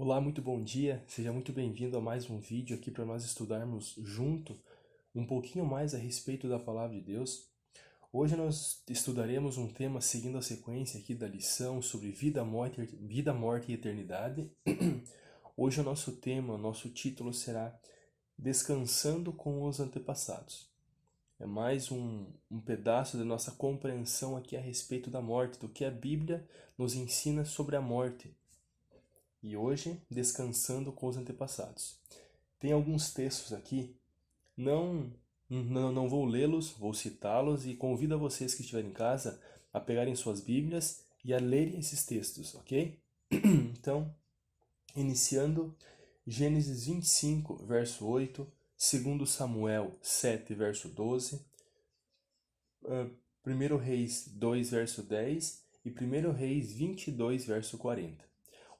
Olá, muito bom dia. Seja muito bem-vindo a mais um vídeo aqui para nós estudarmos junto um pouquinho mais a respeito da Palavra de Deus. Hoje nós estudaremos um tema seguindo a sequência aqui da lição sobre vida, morte e eternidade. Hoje o nosso tema, o nosso título será Descansando com os Antepassados. É mais um pedaço da nossa compreensão aqui a respeito da morte, do que a Bíblia nos ensina sobre a morte. E hoje, descansando com os antepassados. Tem alguns textos aqui, não vou lê-los, vou citá-los e convido a vocês que estiverem em casa a pegarem suas Bíblias e a lerem esses textos, ok? Então, iniciando Gênesis 25, verso 8, 2 Samuel 7, verso 12, 1 Reis 2, verso 10 e 1 Reis 22, verso 40.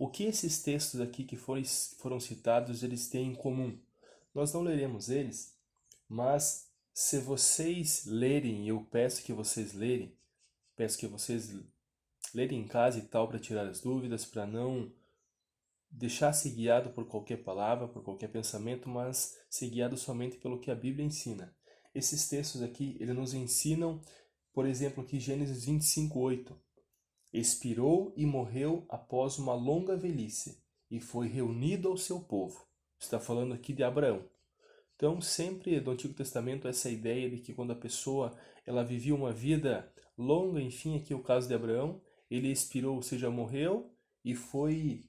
O que esses textos aqui que foram citados, eles têm em comum? Nós não leremos eles, mas se vocês lerem, e eu peço que vocês lerem em casa e tal, para tirar as dúvidas, para não deixar-se guiado por qualquer palavra, por qualquer pensamento, mas ser guiado somente pelo que a Bíblia ensina. Esses textos aqui, eles nos ensinam, por exemplo, aqui Gênesis 25, 8. Expirou e morreu após uma longa velhice, e foi reunido ao seu povo. Está falando aqui de Abraão. Então, sempre do Antigo Testamento, essa ideia de que quando a pessoa ela vivia uma vida longa, enfim, aqui é o caso de Abraão, ele expirou, ou seja, morreu, e foi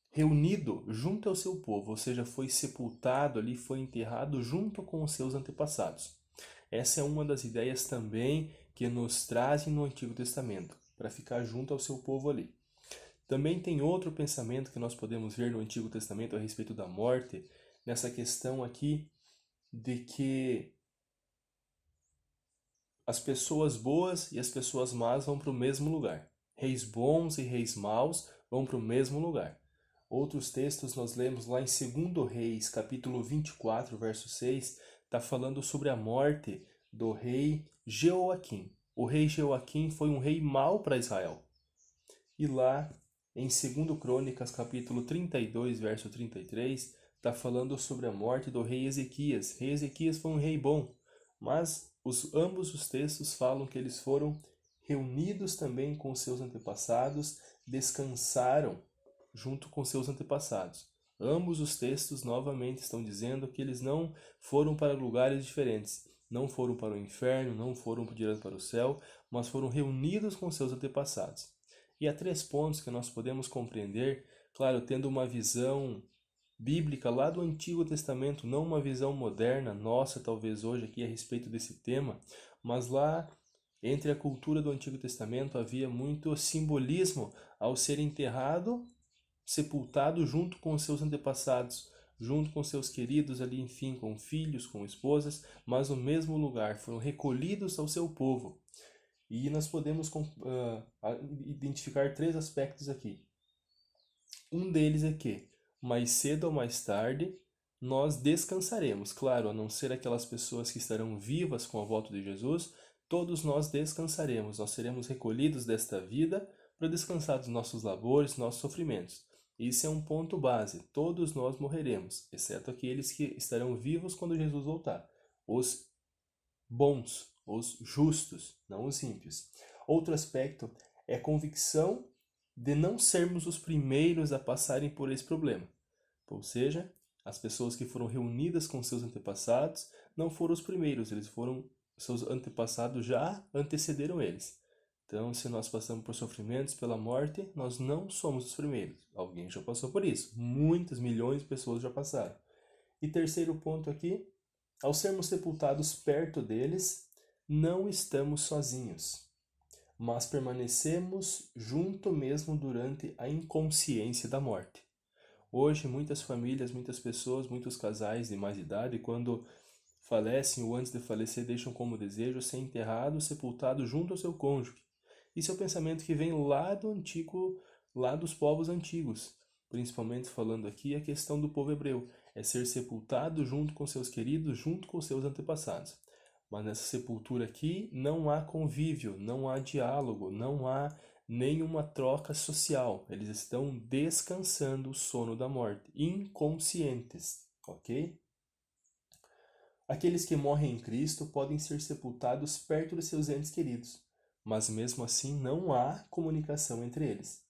reunido junto ao seu povo, ou seja, foi sepultado ali, foi enterrado junto com os seus antepassados. Essa é uma das ideias também que nos trazem no Antigo Testamento, para ficar junto ao seu povo ali. Também tem outro pensamento que nós podemos ver no Antigo Testamento a respeito da morte, nessa questão aqui de que as pessoas boas e as pessoas más vão para o mesmo lugar. Reis bons e reis maus vão para o mesmo lugar. Outros textos nós lemos lá em 2 Reis, capítulo 24, verso 6, está falando sobre a morte do rei Jeoaquim. O rei Jeoaquim foi um rei mau para Israel. E lá em 2 Crônicas, capítulo 32, verso 33, está falando sobre a morte do rei Ezequias. Rei Ezequias foi um rei bom, mas ambos os textos falam que eles foram reunidos também com seus antepassados, descansaram junto com seus antepassados. Ambos os textos novamente estão dizendo que eles não foram para lugares diferentes, não foram para o inferno, não foram direto para o céu, mas foram reunidos com seus antepassados. E há 3 pontos que nós podemos compreender, claro, tendo uma visão bíblica lá do Antigo Testamento, não uma visão moderna, nossa, talvez hoje aqui a respeito desse tema, mas lá entre a cultura do Antigo Testamento havia muito simbolismo ao ser enterrado, sepultado junto com os seus antepassados, junto com seus queridos ali, enfim, com filhos, com esposas, mas no mesmo lugar, foram recolhidos ao seu povo. E nós podemos identificar 3 aspectos aqui. Um deles é que, mais cedo ou mais tarde, nós descansaremos. Claro, a não ser aquelas pessoas que estarão vivas com a volta de Jesus, todos nós descansaremos. Nós seremos recolhidos desta vida para descansar dos nossos labores, nossos sofrimentos. Isso é um ponto base. Todos nós morreremos, exceto aqueles que estarão vivos quando Jesus voltar. Os bons, os justos, não os ímpios. Outro aspecto é a convicção de não sermos os primeiros a passarem por esse problema. Ou seja, as pessoas que foram reunidas com seus antepassados não foram os primeiros, seus antepassados já antecederam eles. Então, se nós passamos por sofrimentos pela morte, nós não somos os primeiros. Alguém já passou por isso. Muitas milhões de pessoas já passaram. E terceiro ponto aqui, ao sermos sepultados perto deles, não estamos sozinhos, mas permanecemos junto mesmo durante a inconsciência da morte. Hoje, muitas famílias, muitas pessoas, muitos casais de mais idade, quando falecem ou antes de falecer, deixam como desejo ser enterrado, sepultado junto ao seu cônjuge. Isso é o pensamento que vem lá do antigo, lá dos povos antigos. Principalmente falando aqui a questão do povo hebreu. É ser sepultado junto com seus queridos, junto com seus antepassados. Mas nessa sepultura aqui não há convívio, não há diálogo, não há nenhuma troca social. Eles estão descansando o sono da morte, inconscientes, ok? Aqueles que morrem em Cristo podem ser sepultados perto de seus entes queridos, mas mesmo assim não há comunicação entre eles.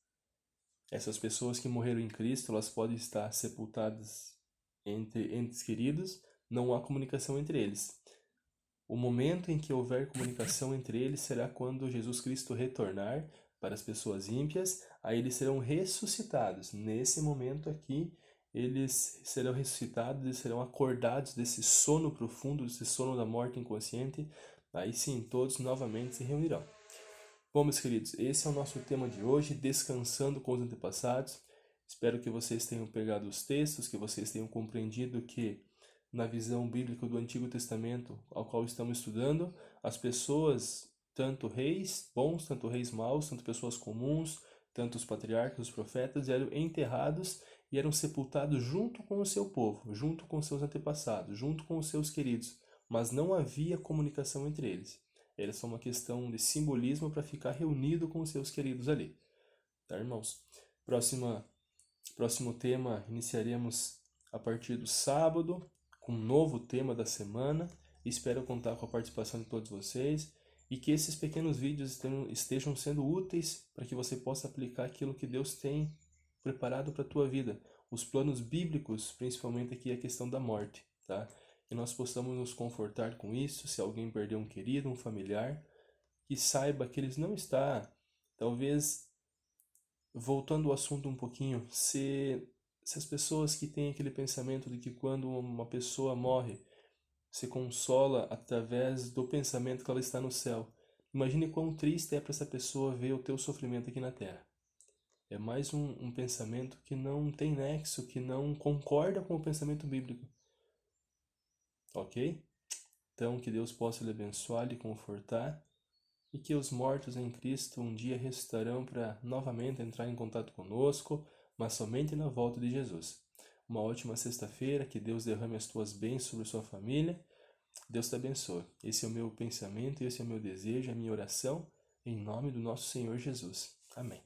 Essas pessoas que morreram em Cristo, elas podem estar sepultadas entre entes queridos, não há comunicação entre eles. O momento em que houver comunicação entre eles será quando Jesus Cristo retornar para as pessoas ímpias, aí eles serão ressuscitados. Nesse momento aqui, eles serão ressuscitados, eles serão acordados desse sono profundo, desse sono da morte inconsciente. Aí sim, todos novamente se reunirão. Bom, meus queridos, esse é o nosso tema de hoje, descansando com os antepassados. Espero que vocês tenham pegado os textos, que vocês tenham compreendido que, na visão bíblica do Antigo Testamento, ao qual estamos estudando, as pessoas, tanto reis bons, tanto reis maus, tanto pessoas comuns, tanto os patriarcas, os profetas, eram enterrados e eram sepultados junto com o seu povo, junto com seus antepassados, junto com os seus queridos, mas não havia comunicação entre eles. Era só uma questão de simbolismo para ficar reunido com os seus queridos ali. Tá, irmãos? Próximo tema iniciaremos a partir do sábado, com um novo tema da semana. Espero contar com a participação de todos vocês e que esses pequenos vídeos estejam sendo úteis para que você possa aplicar aquilo que Deus tem preparado para a tua vida. Os planos bíblicos, principalmente aqui a questão da morte, tá? Que nós possamos nos confortar com isso, se alguém perdeu um querido, um familiar, que saiba que eles não está, talvez, voltando ao assunto um pouquinho, se as pessoas que têm aquele pensamento de que quando uma pessoa morre, se consola através do pensamento que ela está no céu, imagine quão triste é para essa pessoa ver o teu sofrimento aqui na terra. É mais um pensamento que não tem nexo, que não concorda com o pensamento bíblico. Ok? Então, que Deus possa lhe abençoar, lhe confortar, e que os mortos em Cristo um dia ressuscitarão para novamente entrar em contato conosco, mas somente na volta de Jesus. Uma ótima sexta-feira, que Deus derrame as tuas bênçãos sobre sua família. Deus te abençoe. Esse é o meu pensamento, esse é o meu desejo, a minha oração, em nome do nosso Senhor Jesus. Amém.